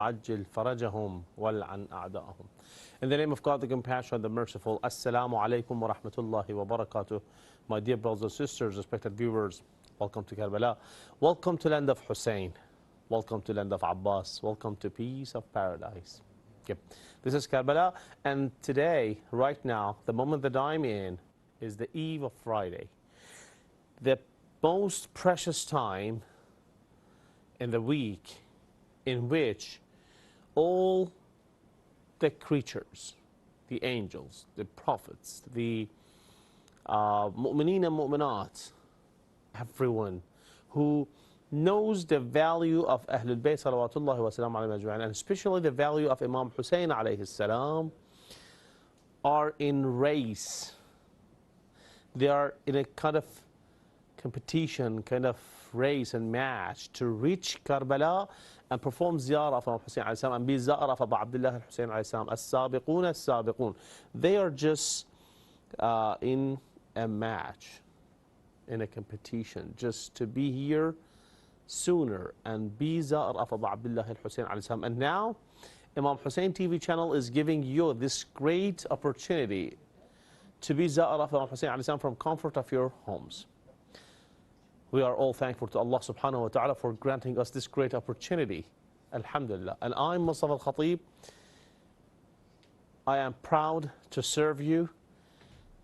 عجل فرجهم والعن أعداءهم. In the name of God, the Compassionate, the Merciful. Assalamu alaikum wa rahmatullahi wa barakatuh. My dear brothers and sisters, respected viewers, welcome to Karbala. Welcome to land of Hussein. Welcome to land of Abbas. Welcome to peace of paradise. Okay. This is Karbala, and today, right now, the moment that I'm in is the eve of Friday. The most precious time in the week in which all the creatures, the angels, the prophets, the mu'mineen and mu'minat, everyone who knows the value of Ahlul Bayt salawatullahi wa salam alayhi ajma'in, and especially the value of Imam Hussein alayhi salam, are in race. They are in a kind of competition, kind of race and match to reach Karbala and perform ziyarah of Imam Hussein alayhi salam and be za'ara of Abu Abdullah al-Hussein alayhi salam. As-sabiqun, as-sabiqun. They are just in a match, in a competition, just to be here sooner and be za'ar of Abu Abdullah al-Hussein alayhi salam. And now, Imam Hussein TV channel is giving you this great opportunity to be za'ar of Imam Hussein alayhi salam from comfort of your homes. We are all thankful to Allah subhanahu wa ta'ala for granting us this great opportunity. Alhamdulillah. And I'm Mustafa Khatib. I am proud to serve you,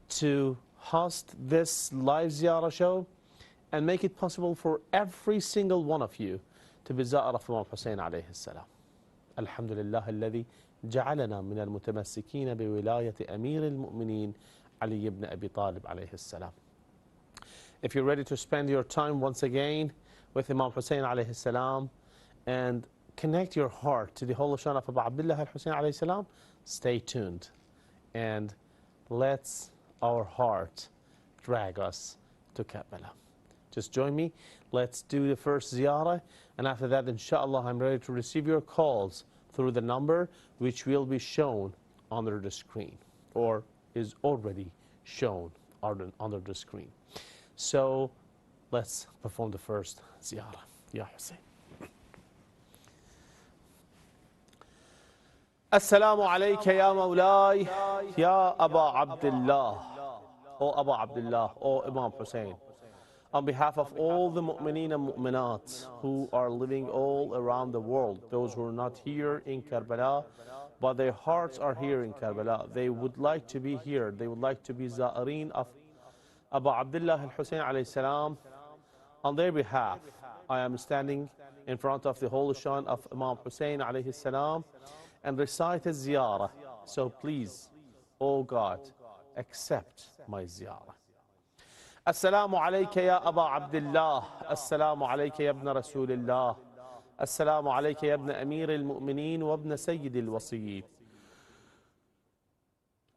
to host this live ziyarah show, and make it possible for every single one of you to be za'ar of Imam Hussein alayhi salam. Alhamdulillah alladhi ja'alana min al-mutamassikeen biwilayati Amir al-Mu'mineen Ali ibn Abi Talib alayhi salam. If you're ready to spend your time once again with Imam Hussein alayhi salam and connect your heart to the holy shan of Abu Abdullah al-Hussein alayhi salam, stay tuned and let's our heart drag us to Karbala. Just join me. Let's do the first ziyarah, and after that, inshallah, I'm ready to receive your calls through the number which will be shown under the screen or is already shown under the screen. So let's perform the first ziyarah. Ya Hussein. Assalamu alayka ya Mawlai, ya Abu Abdullah, O Abu Abdullah, O Imam Hussein. On behalf of all the mu'mineen and mu'minat who are living all around the world, those who are not here in Karbala, but their hearts are here in Karbala, they would like to be here, they would like to be za'ireen of Abu Abdullah al-Hussein alayhi salam. On their behalf, I am standing in front of the holy shan of Imam Hussein alayhi salam and recite a ziyarah. So please, O God, accept my ziyarah. Assalamu alayka ya Aba Abdullah. Assalamu alayka ya ibn Rasulillah. Assalamu alayka ya ibn Amir al-Mu'mineen wa ibn Sayyid al-Wasiyyin.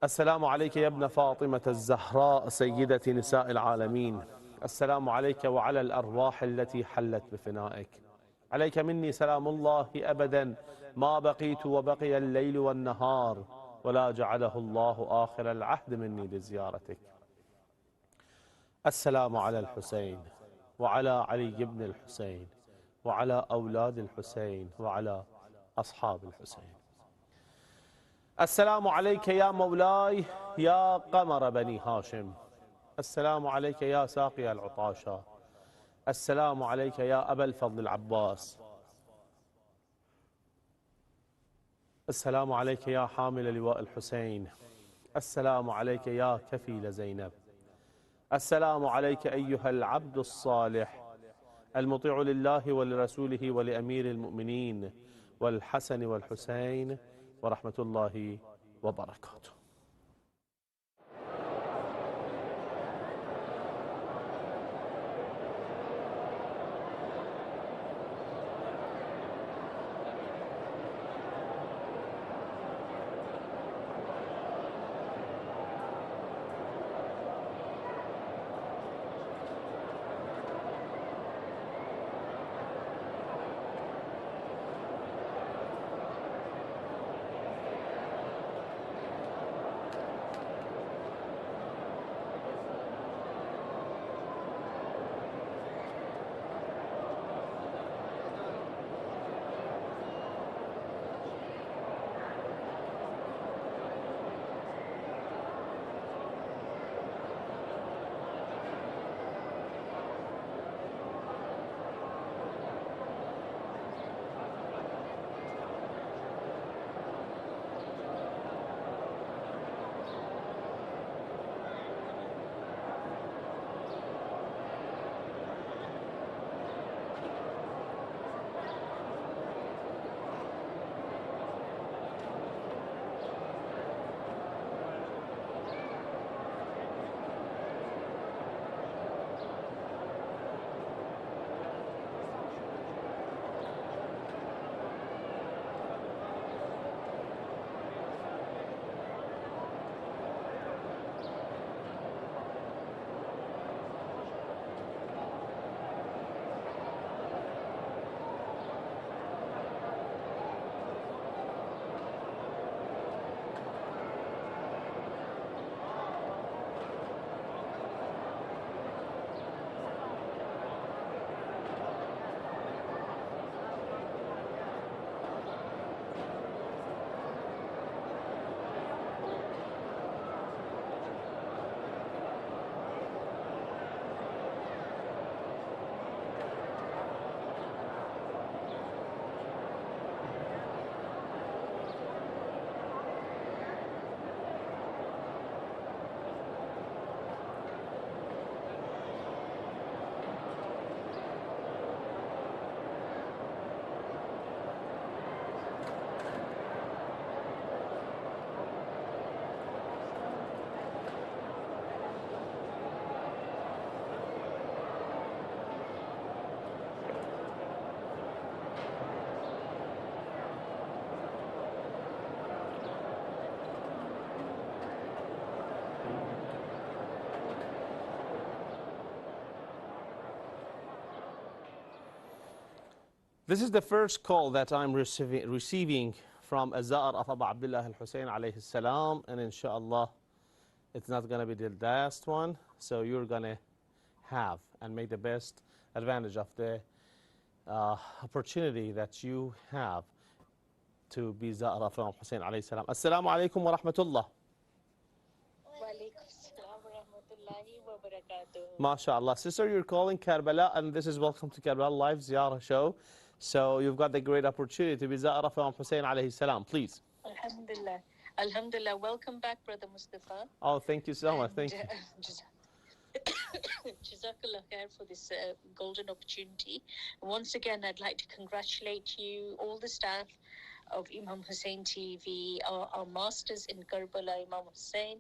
السلام عليك يا ابن فاطمة الزهراء سيدة نساء العالمين. السلام عليك وعلى الأرواح التي حلت بفنائك. عليك مني سلام الله أبدا ما بقيت وبقي الليل والنهار ولا جعله الله آخر العهد مني لزيارتك. السلام على الحسين وعلى علي بن الحسين وعلى أولاد الحسين وعلى أصحاب الحسين. السلام عليك يا مولاي يا قمر بني هاشم. السلام عليك يا ساقي العطاشة. السلام عليك يا أبا الفضل العباس. السلام عليك يا حامل لواء الحسين. السلام عليك يا كفيل زينب. السلام عليك أيها العبد الصالح المطيع لله ولرسوله ولأمير المؤمنين والحسن والحسين ورحمة الله وبركاته. This is the first call that I'm receiving from a Za'ar of Abu Abdullah al-Hussein alayhi salam, and inshallah it's not going to be the last one, so you're going to have and make the best advantage of the opportunity that you have to be Za'ar of Imam Hussein alayhi salam. Assalamu alaikum wa rahmatullah. MashaAllah. Sister, you're calling Karbala, and this is Welcome to Karbala Live Ziyarah Show. So you've got the great opportunity to be Za'ar of Imam Hussein alayhi salam. Please. Alhamdulillah. Alhamdulillah. Welcome back, Brother Mustafa. Oh, thank you so much. Thank you. Jazakallah khair for this golden opportunity. Once again, I'd like to congratulate you, all the staff of Imam Hussein TV, our masters in Karbala, Imam Hussein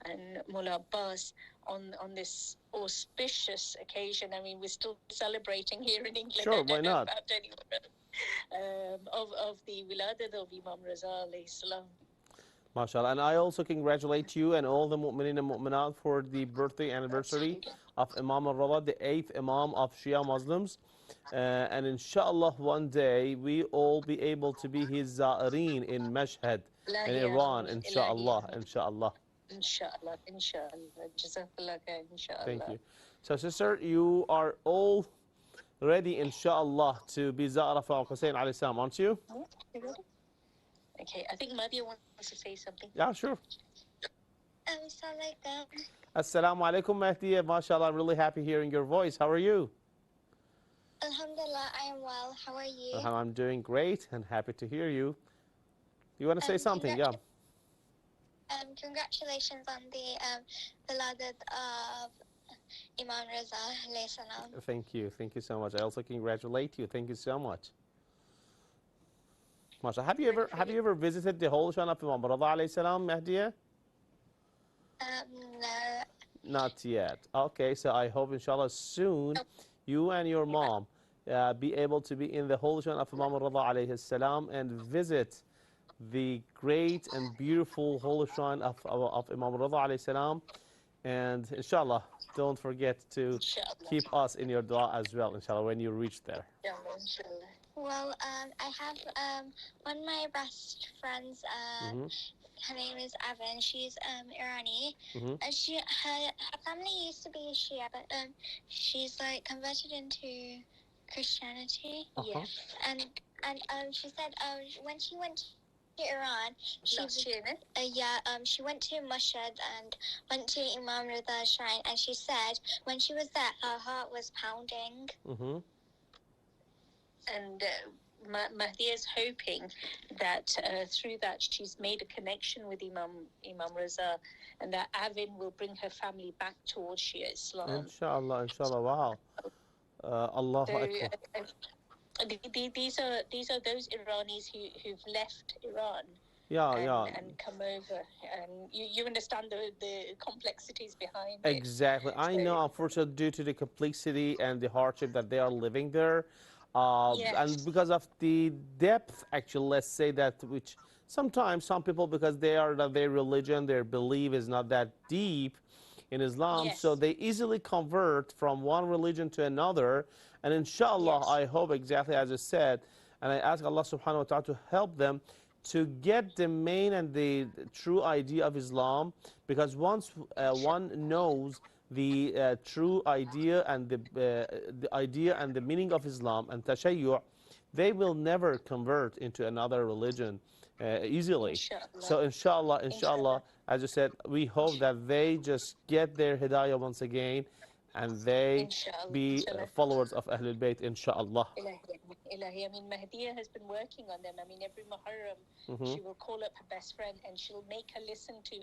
and Mullah Abbas, on this auspicious occasion. I mean, we're still celebrating here in England. Sure, why not? Of the wiladat of Imam Raza alayhi salam. MashaAllah. And I also congratulate you and all the mu'mineen and mu'minat for the birthday anniversary of Imam al-Rada, the 8th Imam of Shia Muslims. And inshallah, one day we all be able to be his Za'ireen in Mashhad, in Iran, inshallah, inshallah. Inshallah, inshallah. Jazakallah khair, inshallah. Thank you. So, sister, you are all ready, inshallah, to be Za'ar of Imam Hussein alayhi salam, aren't you? Okay, I think Madia wants to say something. Yeah, sure. Assalamualaikum. Assalamu alaikum, Mahdiya. MashaAllah, I'm really happy hearing your voice. How are you? Alhamdulillah, I am well. How are you? I'm doing great and happy to hear you. You want to say something? Yeah. Congratulations on the wiladat of Imam Raza alayhi salam. Thank you. Thank you so much. I also congratulate you. Thank you so much. Masha, have you ever visited the holy shrine of Imam Raza alayhi salam, Mahdiya? No. Not yet. Okay, so I hope inshallah soon you and your mom be able to be in the holy shrine of Imam Raza alayhi salam and visit the great and beautiful holy shrine of Imam Raza alayhi salam. And inshallah, don't forget to keep us in your dua as well, inshallah, when you reach there. Well, I have one of my best friends. Her name is Evan. She's Irani. Her family used to be Shia, but she's like converted into Christianity. Yeah. And she said when she went to Iran, she went to Mashhad and went to Imam Rida's shrine, and she said when she was there, her heart was pounding. And Mahdiya is hoping that through that she's made a connection with Imam Raza, and that Avin will bring her family back towards Shia Islam. Inshallah, inshallah. Wow. Allahu Akbar. These are those Iranis who've left Iran. And come over, and you understand the complexities behind it. Exactly. I know, unfortunately, due to the complexity and the hardship that they are living there, and because of the depth, actually, let's say that, which sometimes some people, because their religion, their belief is not that deep in Islam, so they easily convert from one religion to another. And inshallah, I hope exactly as I said, and I ask Allah subhanahu wa ta'ala to help them to get the main and the true idea of Islam, because once one knows the true idea and the idea and the meaning of Islam and tashayyu', they will never convert into another religion easily. Inshallah. So inshallah, as you said, we hope that they just get their hidayah once again, and they be followers of Ahlul Bayt, inshallah. Ilahi. I mean, Mahdiya has been working on them. I mean, every Muharram, she will call up her best friend and she'll make her listen to,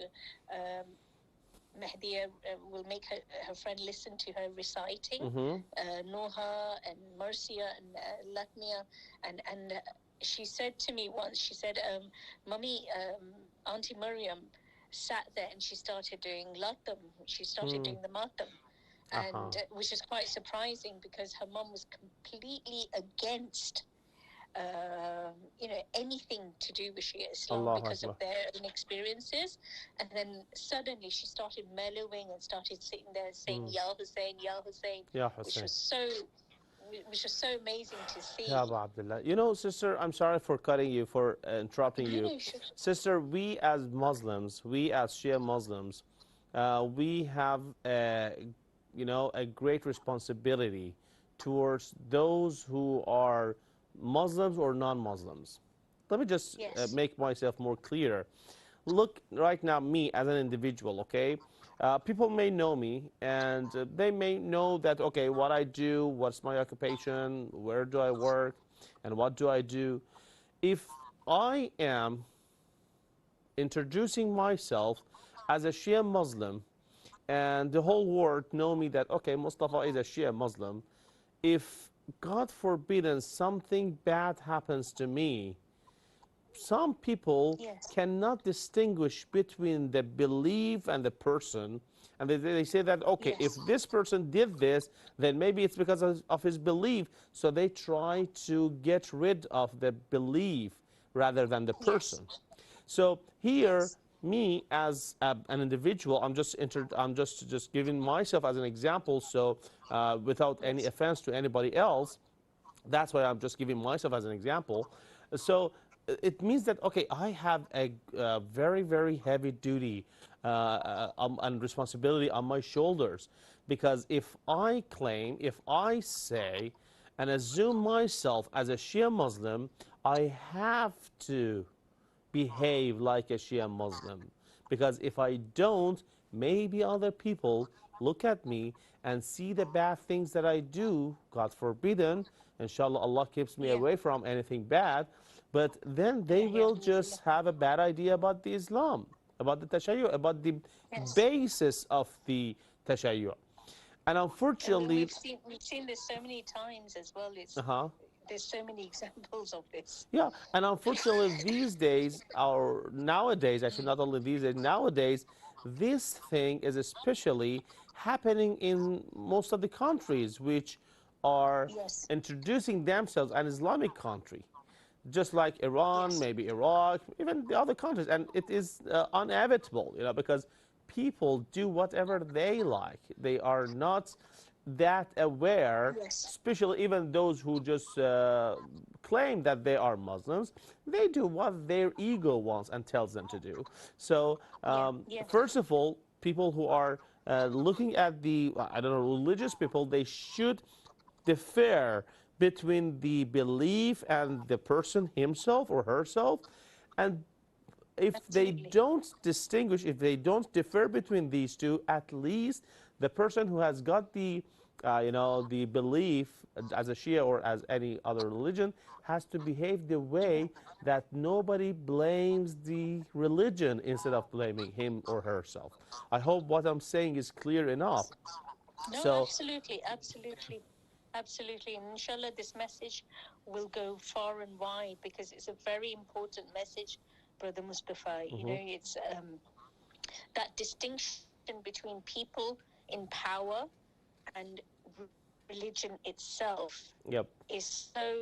Mahdiya will make her friend listen to her reciting, Noha and Marcia and Latmia. And she said to me once, she said, Mummy, Auntie Maryam sat there and she started doing Latam. She started doing the Matam. And which is quite surprising, because her mum was completely against anything to do with Shia Islam because of their own experiences. And then suddenly she started mellowing and started sitting there saying Ya Hussein, Ya Hussein, which was so which was so amazing to see. Yeah, Abu Abdullah. You know, sister, I'm sorry for cutting you, for interrupting No, you. no, sure. Sister, we as Muslims, we as Shia Muslims, we have, you know, a great responsibility towards those who are Muslims or non-Muslims. Let me just Yes. make myself more clear. Look, right now, me as an individual, okay? People may know me, and they may know that, okay, what I do, what's my occupation, where do I work, and what do I do. If I am introducing myself as a Shia Muslim, and the whole world know me that, okay, Mustafa is a Shia Muslim, if, God forbid, something bad happens to me, some people Yes. cannot distinguish between the belief and the person, and they say that, okay, if Yes. this person did this, then maybe it's because of his belief, so they try to get rid of the belief rather than the Yes. person. So here, Yes. me as an individual, I'm just giving myself as an example, so without any Yes. offense to anybody else, that's why I'm just giving myself as an example. So it means that, okay, I have a very, very heavy duty and responsibility on my shoulders. Because if I claim, if I say and assume myself as a Shia Muslim, I have to behave like a Shia Muslim. Because if I don't, maybe other people look at me and see the bad things that I do, God forbidden, inshallah, Allah keeps me Yeah. away from anything bad, but then they Yeah. Yeah. will just have a bad idea about the Islam, about the Tashayyu', about the Yes. basis of the Tashayyu'. And And unfortunately, we've seen this so many times as well. uh-huh. There's so many examples of this. Yeah, and unfortunately, these days, or nowadays, actually, not only these days, nowadays, this thing is especially happening in most of the countries which are Yes. introducing themselves an Islamic country, just like Iran, Yes. maybe Iraq, even the other countries. And it is inevitable, you know, because people do whatever they like. They are not that aware, Yes. especially even those who just claim that they are Muslims. They do what their ego wants and tells them to do. So, Yeah. Yeah. first of all, people who are looking at the, I don't know, religious people, they should differ between the belief and the person himself or herself. And if they Absolutely. don't distinguish, if they don't differ between these two, at least the person who has got the, you know, the belief as a Shia or as any other religion has to behave the way that nobody blames the religion instead of blaming him or herself. I hope what I'm saying is clear enough. No, So, absolutely, absolutely, absolutely. And inshallah, this message will go far and wide because it's a very important message, Brother Mustafa. You know, it's that distinction between people in power and religion itself yep, is so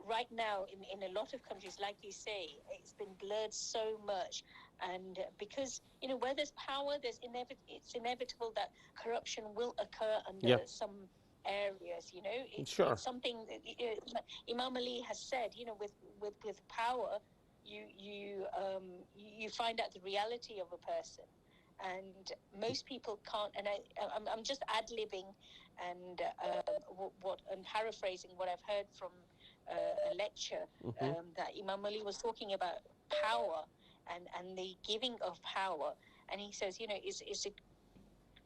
right now in a lot of countries, like you say, it's been blurred so much. And because, you know, where there's power, it's inevitable that corruption will occur under yep, some areas. You know, sure, it's something that Imam Ali has said. You know, with power, you find out the reality of a person, and most people can't. And I'm just ad-libbing and and paraphrasing what I've heard from a lecture that Imam Ali was talking about power and the giving of power. And he says, you know, is a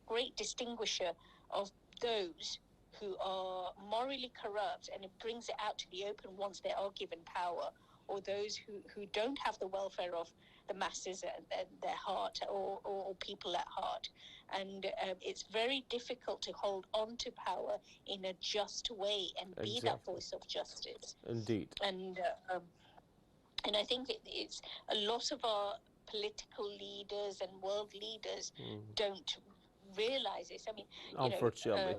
great distinguisher of those who are morally corrupt, and it brings it out to the open once they are given power, or those who don't have the welfare of the masses at their heart, or people at heart. And it's very difficult to hold on to power in a just way and be that exactly, voice of justice. indeed. And I think it's a lot of our political leaders and world leaders don't realize this. I mean, you know, Unfortunately.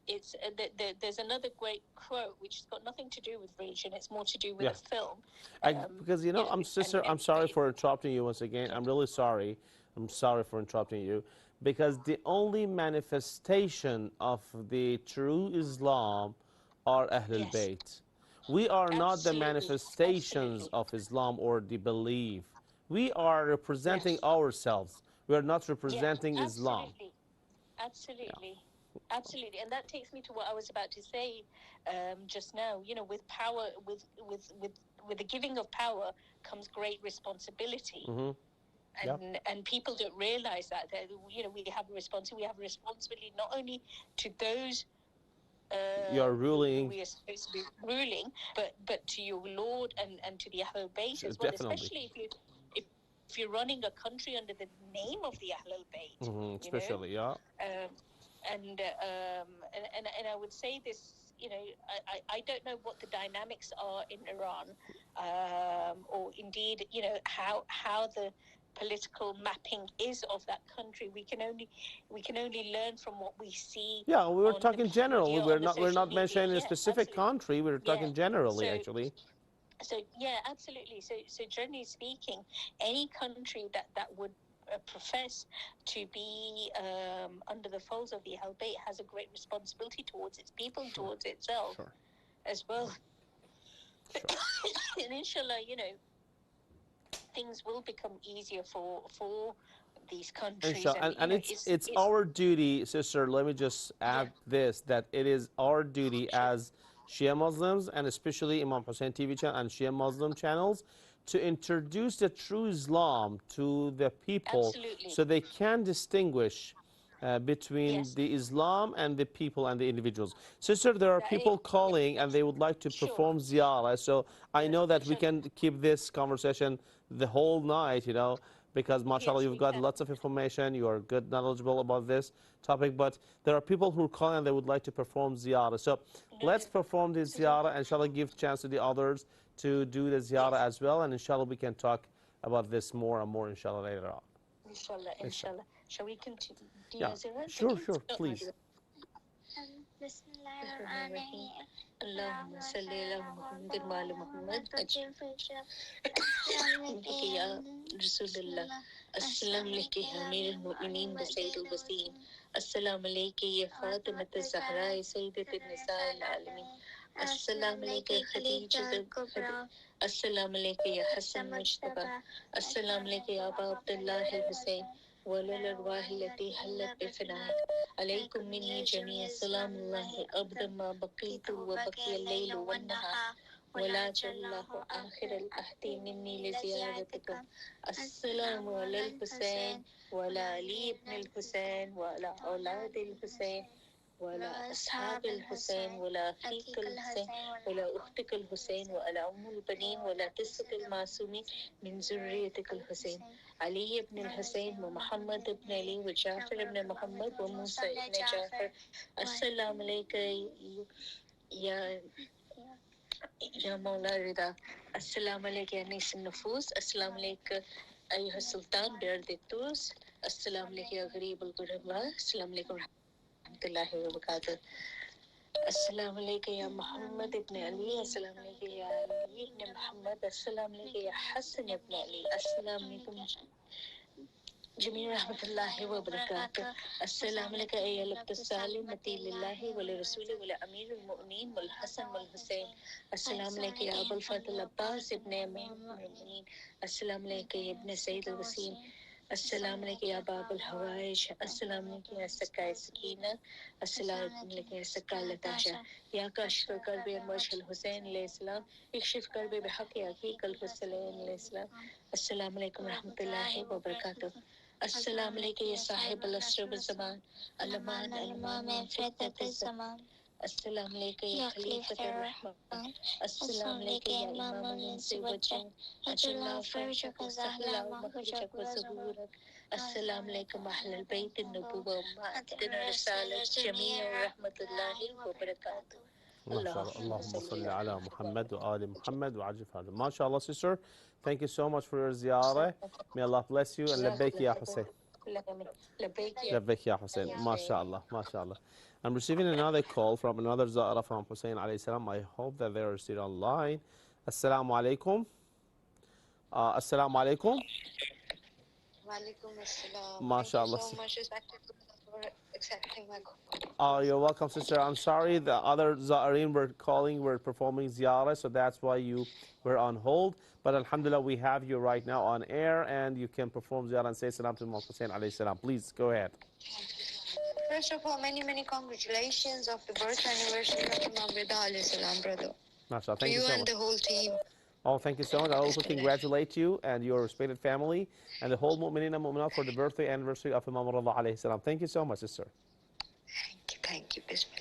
it's there's another great quote which has got nothing to do with religion. It's more to do with Yeah. a film. Because, you know, I'm sister, I'm sorry for interrupting you once again. I'm really sorry. I'm sorry for interrupting you. because the only manifestation of the true Islam are Ahlul Yes, Bayt. We are not the absolutely, manifestations absolutely. of Islam or the belief. We are representing Yes, ourselves. We are not yeah, representing Islam. absolutely. Yeah. Absolutely. Absolutely. And that takes me to what I was about to say just now. You know, with power, with the giving of power comes great responsibility. Mm-hmm. Yep. And people don't realize that you know we have a responsibility not only to those You're who ruling. we are supposed to be ruling, but to your Lord and to the Ahlul Bayt as well, Definitely. especially if you're running a country under the name of the Ahlul Bayt, Mm-hmm. you know. Especially, yeah. Um, and I would say this, you know, I don't know what the dynamics are in Iran, or indeed, you know, how the political mapping is of that country. We can only learn from what we see Yeah, we were on the talking generally. media, on the We're social not media. mentioning a Yeah, specific absolutely. country. We're Yeah. talking generally, So actually. yeah, absolutely. So generally speaking, any country that would profess to be under the folds of the Ahl Bayt has a great responsibility towards its people, Sure. towards itself Sure. as well. Sure. And inshallah, you know, things will become easier for these countries. Inshallah. And you And know, it's our duty, sister, let me just yeah, add this, that it is our duty sure, as Shia Muslims, and especially Imam Hussein TV channel and Shia Muslim channels, to introduce the true Islam to the people absolutely, so they can distinguish between yes, the Islam and the people and the individuals. Sister, there are that is, people calling and they would like to sure, perform ziyarah. So I yeah, know that we inshallah, can keep this conversation the whole night, you know, because mashallah, yes, you've we got can, lots of information, you are good, knowledgeable about this topic, but there are people who call and they would like to perform ziyarah. So no, let's perform the so, ziyarah and inshallah give chance to the others to do the ziyarah yes, as well, and inshallah we can talk about this more and more inshallah later on. inshallah, Inshallah. inshallah. Shall we continue? Do Yeah, you sure, again? sure, Start, please. Bismillahirrahmanirrahim. Allahumma salli ala Muhammad wa ala Muhammad. Ya Rasulullah. Assalamu alaikum ya Amir al-Mu'minin wa Sayyid al-Wasin. Assalamu alaikum ya Fatima al-Zahra Sayyidat al-Nisa al-Alamin. Assalamu alaikum ya Khadija al-Kubra. Assalamu alaikum ya Hassan Mustafa. Assalamu alaikum ya Aba Abdullah al-Hussein. وللأرواح التي حلت بفنائك عليكم مني جميع سلام الله أبدا ما بقيت وبقي الليل والنهار ولا جل الله آخر العهد مني لزيارتكم. السلام على الحسين وعلى علي بن الحسين وعلى أولاد الحسين وعلى أصحاب الحسين وعلى أخيك الحسين وعلى أختك الحسين وعلى أم البنين وعلى تسعة المعصومين من ذريتك الحسين علي بن الحسين ومحمد بن علي وجعفر بن محمد وموسى بن جعفر. السلام عليك يا مولا رضا. السلام عليك يا أنيس النفوس. السلام عليك أيها السلطان بأرض التوس. السلام عليك يا غريب الغرباء. السلام عليكم ورحمة الله وبركاته. السلام عليك يا محمد بن علي. السلام عليك يا علي بن محمد. السلام عليك يا حسن بن علي. السلام عليكم جميع رحمة الله وبركاته. السلام عليك أيها الأخت السالمة لله ولرسوله ولأمير المؤمنين والحسن والحسين. السلام عليك يا أبا الفضل العباس ابن أمير المؤمنين. السلام عليك يا ابن سيد الوسيم. السلام عليك يا باب الهوائج. السلام عليك يا سكاي السكينة. السلام عليك يا سكاي لتاشا. يا كاشف القلب يا وجه الحسين عليه السلام. اكشف قلبي بحق أخيك الحسين عليه السلام. السلام عليكم ورحمة الله وبركاته. السلام عليك يا صاحب العصر والزمان. الأمان الأمان من فتنة الزمان. السلام عليك يا خليفة الرحمن. السلام عليك يا إمام الإنس والجن. أجل الله فرجك وسهل مخرجك وظهورك. السلام عليكم أهل البيت النبوة ومعدن رسالة جميع ورحمة الله وبركاته. اللهم صل على محمد وآل محمد وعجل فرجه. MashaAllah, sister. Thank you so much for your ziyarah. May Allah bless you. And labbaik ya Hussein. Labbaik ya Hussein. MashaAllah. MashaAllah. I'm receiving another call from another ziyarah from Hussein alayhi salam. I hope that they are still online. Assalamu alaikum. Assalamu alaikum. Walaikum assalam. Thank you MashaAllah. so much, respected for accepting my call. Oh, you're welcome, sister. I'm sorry, the other Za'areen were calling, were performing ziyarah, so that's why you were on hold. But alhamdulillah, we have you right now on air, and you can perform ziyarah and say salam to Imam Hussein alayhi salam. Please, go ahead. First of all, many, many congratulations of the birth anniversary of Imam Rida alayhi salam, brother. MashaAllah, To thank you you so and much. the whole team. Oh, thank you so much. I also Bismillah. congratulate you and your respected family and the whole mu'mineen and mu'minat for the birthday anniversary of Imam Rida alayhi salam. Thank you so much, sister. Thank you, thank you. Bismillah.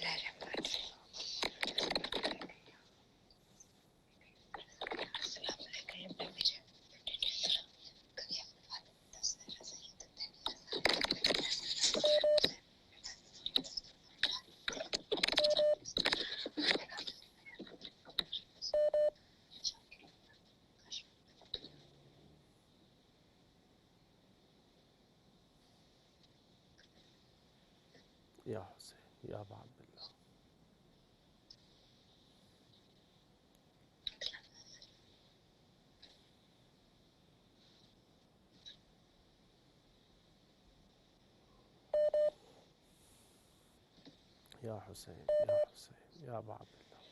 Ya Hussein, Ya Abu Abdullah. Ya Hussein, Ya Hussein, Ya Abu Abdullah.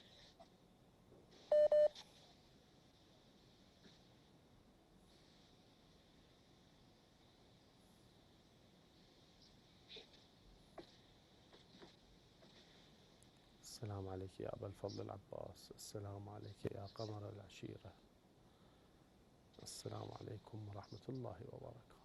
السلام عليك يا أبا الفضل العباس. السلام عليك يا قمر العشيرة. السلام عليكم ورحمة الله وبركاته.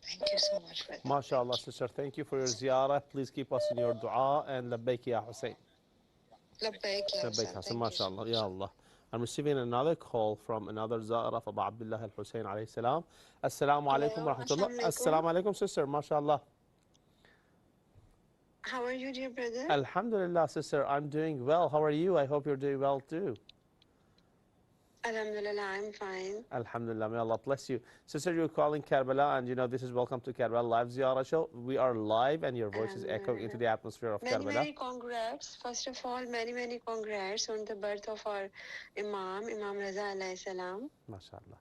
Thank you so much for that. MashaAllah, sister, thank you for your ziyarah. Please keep us in your dua and labbaik ya Hussein. Labbaik, ya Labbaik Hassan. Hassan, Thank you so MashaAllah, much. Ya Allah. I'm receiving another call from another za'ara of Abu Abdullah al-Hussein alayhi salam. Assalamu alaikum wa Hello, rahmatullah. assalamu alaikum. Assalamu alaikum, sister, MashaAllah. How are you, dear brother? Alhamdulillah, sister, I'm doing well. How are you? I hope you're doing well too. Alhamdulillah, I'm fine. Alhamdulillah, may Allah bless you. Sister, you're calling Karbala, and you know this is Welcome to Karbala Live Ziyarah Show. We are live, and your voice is echoing into the atmosphere of Many, Karbala. many congrats. First of all, many, many congrats on the birth of our Imam, Imam Raza alayhi salam. MashaAllah.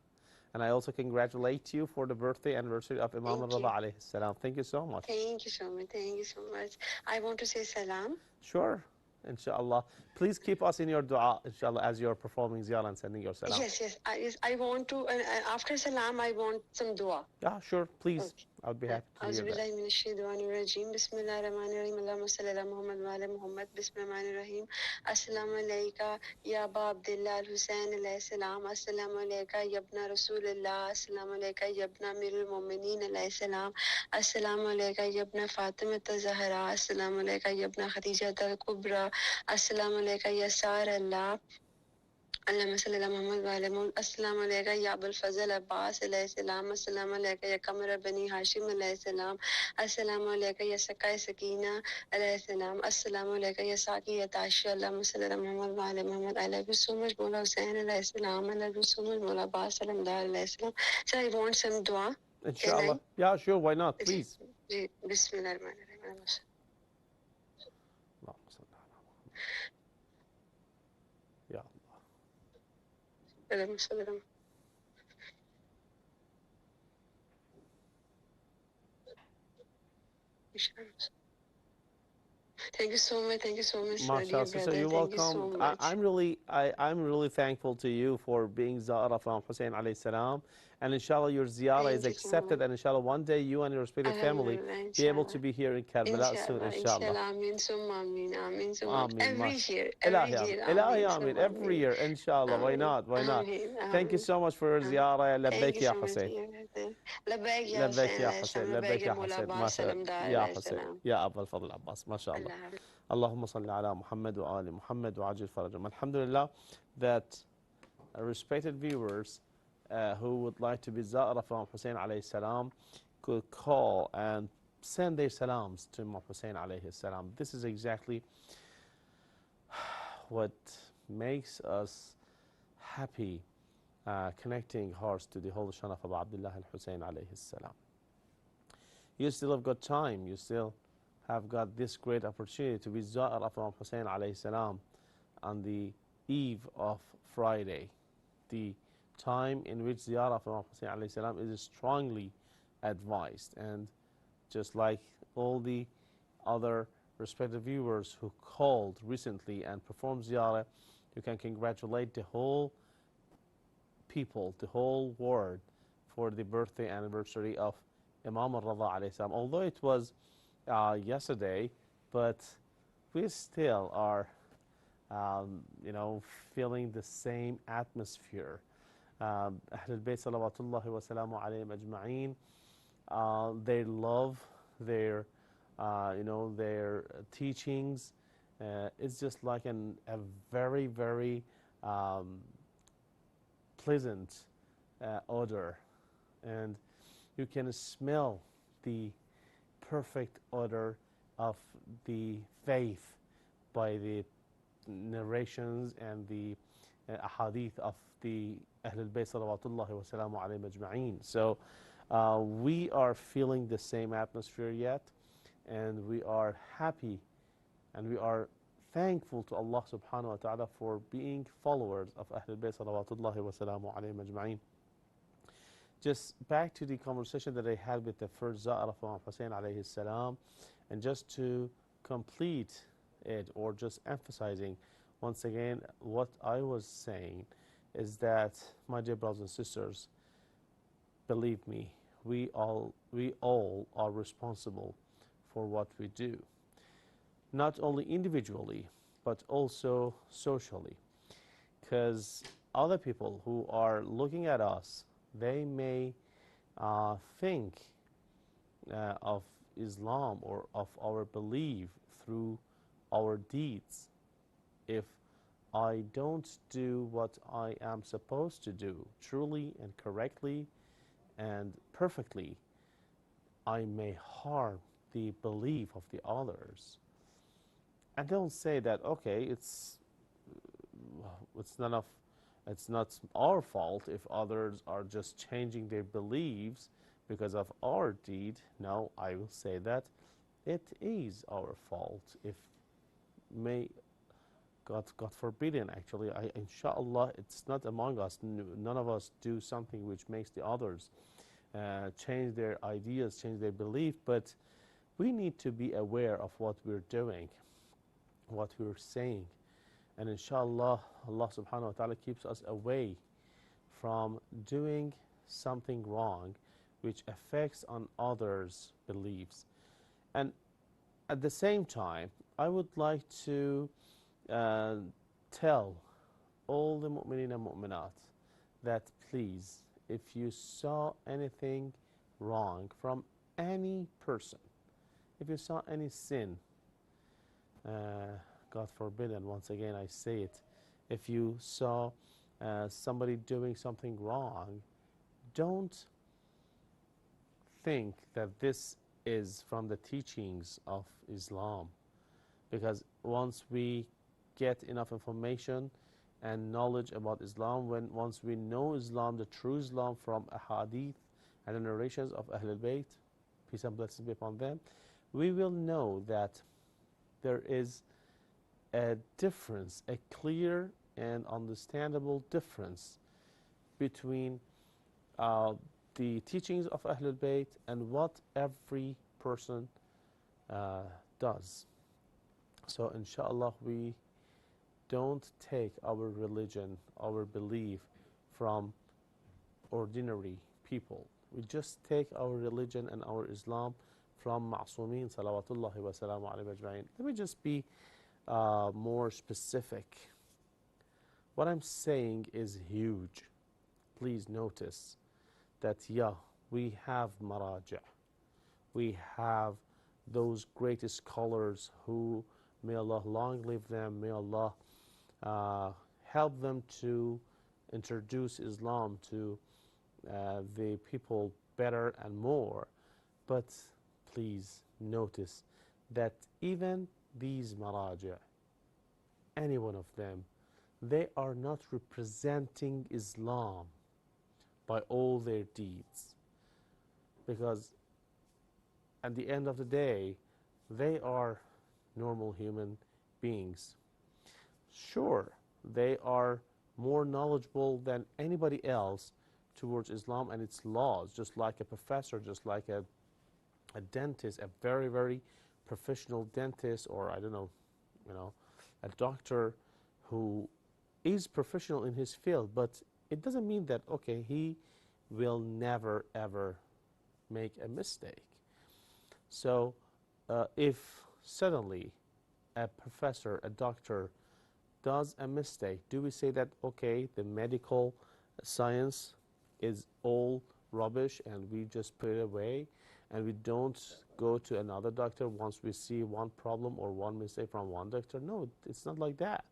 And I also congratulate you for the birthday anniversary of Imam Thank al-Rida you. alayhi salam. Thank you so much. Thank you so much. Thank you so much. I want to say salam. Sure, inshallah. Please keep us in your dua, inshallah, as you're performing ziyarah and sending your salam. Yes. I want to, after salam, I want some dua. Yeah, sure, please. Okay. I would be happy to hear that. Auzubillahi minash shaitanir rajim. Bismillahir rahmanir rahim. Allahumma salli ala Muhammad wa ala Muhammad. Bismillahir rahmanir rahim. Assalamu alayka ya Aba Abdullah al-Hussein alayhi salam. Assalamu alayka ya ibna Rasulullah. Assalamu alayka ya ibna Amirul Mu'minin alayhi salam. Assalamu alayka ya ibna Fatima az-Zahra. Assalamu alayka ya ibna Khadija al-Kubra. Assalamu alayka ya Sar Allah. اللهم صل على محمد وعلى محمد السلام عليك يا أبا الفضل عباس عليه السلام السلام عليك يا قمر بني هاشم عليه السلام السلام عليك يا سقاي سكينة عليه السلام السلام عليك يا ساقي يا تعشى اللهم صل على محمد وعلى محمد I love you so much مولا حسين عليه السلام I love you so much مولا عباس عليه السلام. So I want some dua. Inshallah. Yeah, sure, why not? Please. بسم الله الرحمن الرحيم. Ya اللهم صل على Thank you so much. Thank you so much, dear MashaAllah, sister, brother. you're Thank you welcome. so much. I'm really thankful to you for being Zahra from Hussein alayhi salam. And inshallah, your ziyarah is Thank you so accepted. much. And inshallah, one day you and your respective family Alhamdulillah, be able to inshallah. be here in Karbala soon, inshallah. Inshallah. Ameen, summa ameen, ameen, summa. Ameen, Every Mash. year, Ilahi Ameen. Ilahi ameen, Ameen. summa Every ameen. year, inshallah. Why Ameen, not? Why not? ameen, Thank you ameen. so much for your ziyarah. Thank Labbaik you ya so much, Hussein. dear brother. Labbaik ya Labbaik Hussein ya alayhi Hussein. salam. Labbaik Labbaik ya ya Mola Hussein. Abbas Masha salam dar Ya alayhi Hussein. salam. Ya Abul Fadl Abbas. MashaAllah. Allah. اللهم صل على محمد وآل محمد وعجل فرجهم. Alhamdulillah that respected viewers who would like to be Za'ra from Hussein alayhi salam could call and send their salams to Imam Hussein alayhi salam. This is exactly what makes us happy connecting hearts to the holy son of Abu Abdullah al-Hussein alayhi salam. You still have got time, you still have got this great opportunity to be Za'ir of Imam Hussein alayhi salam on the eve of Friday, the time in which Ziyarah of Imam Hussein alayhi salam is strongly advised. And just like all the other respected viewers who called recently and performed Ziyarah, you can congratulate the whole people, the whole world, for the birthday anniversary of Imam al-Rada alayhi salam. Although it was yesterday, but we still are feeling the same atmosphere. Ahlul Bayt salawatullahi wa salamu alayhim ajma'een, their love, their their teachings, it's just like a very, very pleasant odor, and you can smell the perfect odor of the faith by the narrations and the ahadith of the Ahlul Bayt salawatullahi wa salamu alayhim ajma'een. So we are feeling the same atmosphere yet, and we are happy and we are thankful to Allah subhanahu wa ta'ala for being followers of Ahlul Bayt salawatullahi wa salamu alayhim ajma'een. Just back to the conversation that I had with the first Za'ir of Imam Hussein alayhi salam, and just to complete it, or just emphasizing once again what I was saying, is that, my dear brothers and sisters, believe me, we all are responsible for what we do, not only individually but also socially, because other people who are looking at us, they may think of Islam or of our belief through our deeds. If I don't do what I am supposed to do truly and correctly and perfectly, I may harm the belief of the others. And don't say that, okay, it's not our fault if others are just changing their beliefs because of our deed. No, I will say that it is our fault. If God forbidden, actually, inshallah, it's not among us. None of us do something which makes the others change their ideas, change their belief, but we need to be aware of what we're doing, what we're saying. And inshallah, Allah subhanahu wa ta'ala keeps us away from doing something wrong which affects on others' beliefs. And at the same time, I would like to tell all the mu'mineen and mu'minat that please, if you saw anything wrong from any person, if you saw any sin, God forbid, and once again I say it, if you saw somebody doing something wrong, don't think that this is from the teachings of Islam, because once we get enough information and knowledge about Islam, once we know Islam, the true Islam, from ahadith and the narrations of Ahlul Bayt, peace and blessings be upon them, we will know that there is a difference, a clear and understandable difference between the teachings of Ahlul Bayt and what every person does. So inshallah, we don't take our religion, our belief from ordinary people. We just take our religion and our Islam from Ma'sumeen salawatullahi wa salamu alayhi ajma'in. Let me just be more specific. What I'm saying is huge. Please notice that, yeah, we have maraja'. We have those great scholars who, may Allah long live them, may Allah help them to introduce Islam to the people better and more. But please notice that even these maraja', any one of them, they are not representing Islam by all their deeds, because at the end of the day, they are normal human beings. Sure, they are more knowledgeable than anybody else towards Islam and its laws, just like a professor, just like a dentist, a very, very professional dentist, or I don't know, a doctor who is professional in his field, but it doesn't mean that, okay, he will never ever make a mistake. So if suddenly a professor, a doctor, does a mistake, do we say that, okay, the medical science is all rubbish and we just put it away and we don't go to another doctor once we see one problem or one mistake from one doctor? No, it's not like that.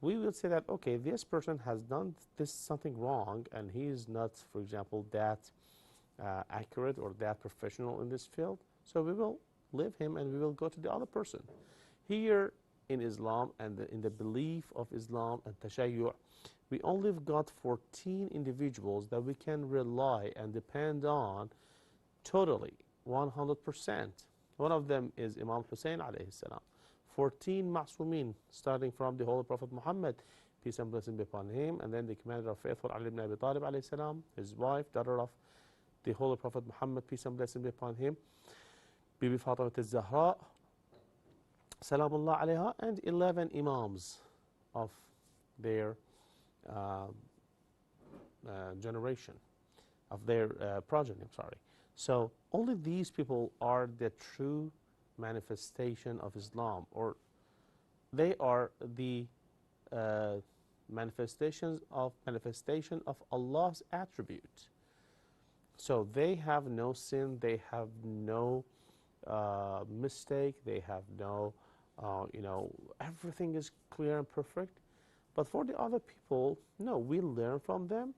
We will say that, okay, this person has done this something wrong and he is not, for example, that accurate or that professional in this field, so we will leave him and we will go to the other person. Here in Islam and in the belief of Islam and Tashayyu', we only got 14 individuals that we can rely and depend on totally, 100%. One of them is Imam Hussein alayhi salam. 14 Ma'sumin, starting from the Holy Prophet Muhammad, peace and blessing be upon him, and then the commander of faithful Ali ibn Abi Talib alayhi salam, his wife, daughter of the Holy Prophet Muhammad, peace and blessing be upon him, Bibi Fatima al-Zahra, Salamullah alayha, and 11 Imams of their generation, of their progeny, I'm sorry. So only these people are the true manifestation of Islam, or they are the manifestation of Allah's attribute. So they have no sin, they have no mistake, they have no, everything is clear and perfect. But for the other people, no, we learn from them.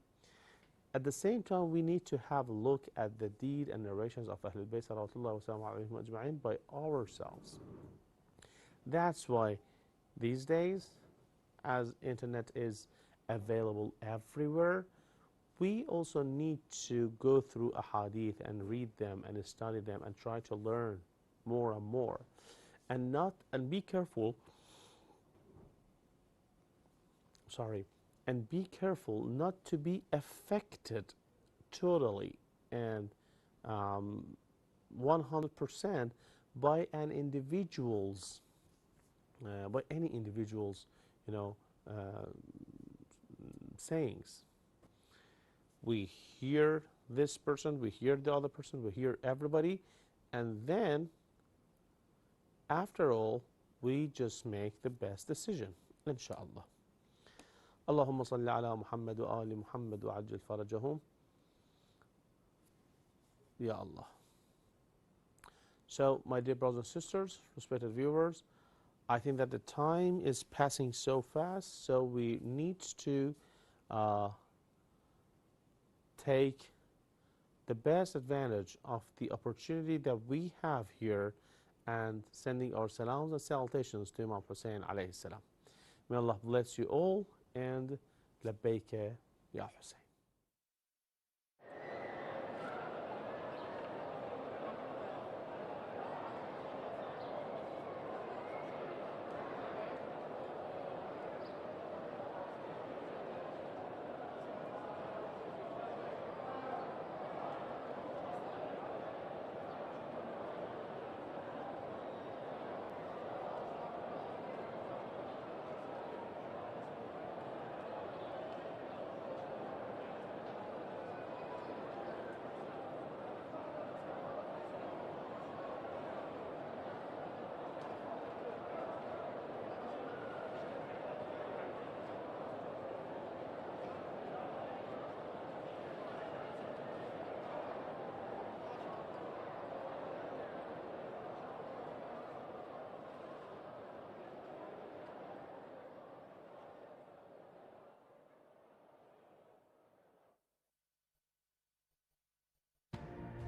At the same time, we need to have a look at the deed and narrations of Ahlul Bayt sallallahu by ourselves. That's why these days, as internet is available everywhere, we also need to go through a hadith and read them and study them and try to learn more and more, and be careful. And be careful not to be affected totally and 100% by an individual's, by any individual's, sayings. We hear this person, we hear the other person, we hear everybody, and then after all, we just make the best decision, inshallah. اللهم صل على محمد وآل محمد وعجل فرجهم Ya Allah. So, my dear brothers and sisters, respected viewers, I think that the time is passing so fast, so we need to take the best advantage of the opportunity that we have here and sending our salams and salutations to Imam Hussein alayhi salam. May Allah bless you all, and labbaika ya Hussein.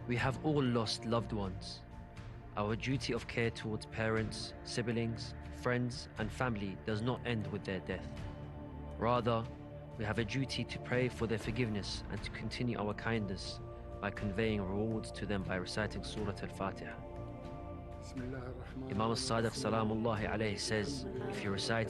We have all lost loved ones. Our duty of care towards parents, siblings, friends, and family does not end with their death. Rather, we have a duty to pray for their forgiveness and to continue our kindness by conveying rewards to them by reciting Surah Al-Fatiha. Imam As-Sadiq Salamullahi alayhi says, if you recite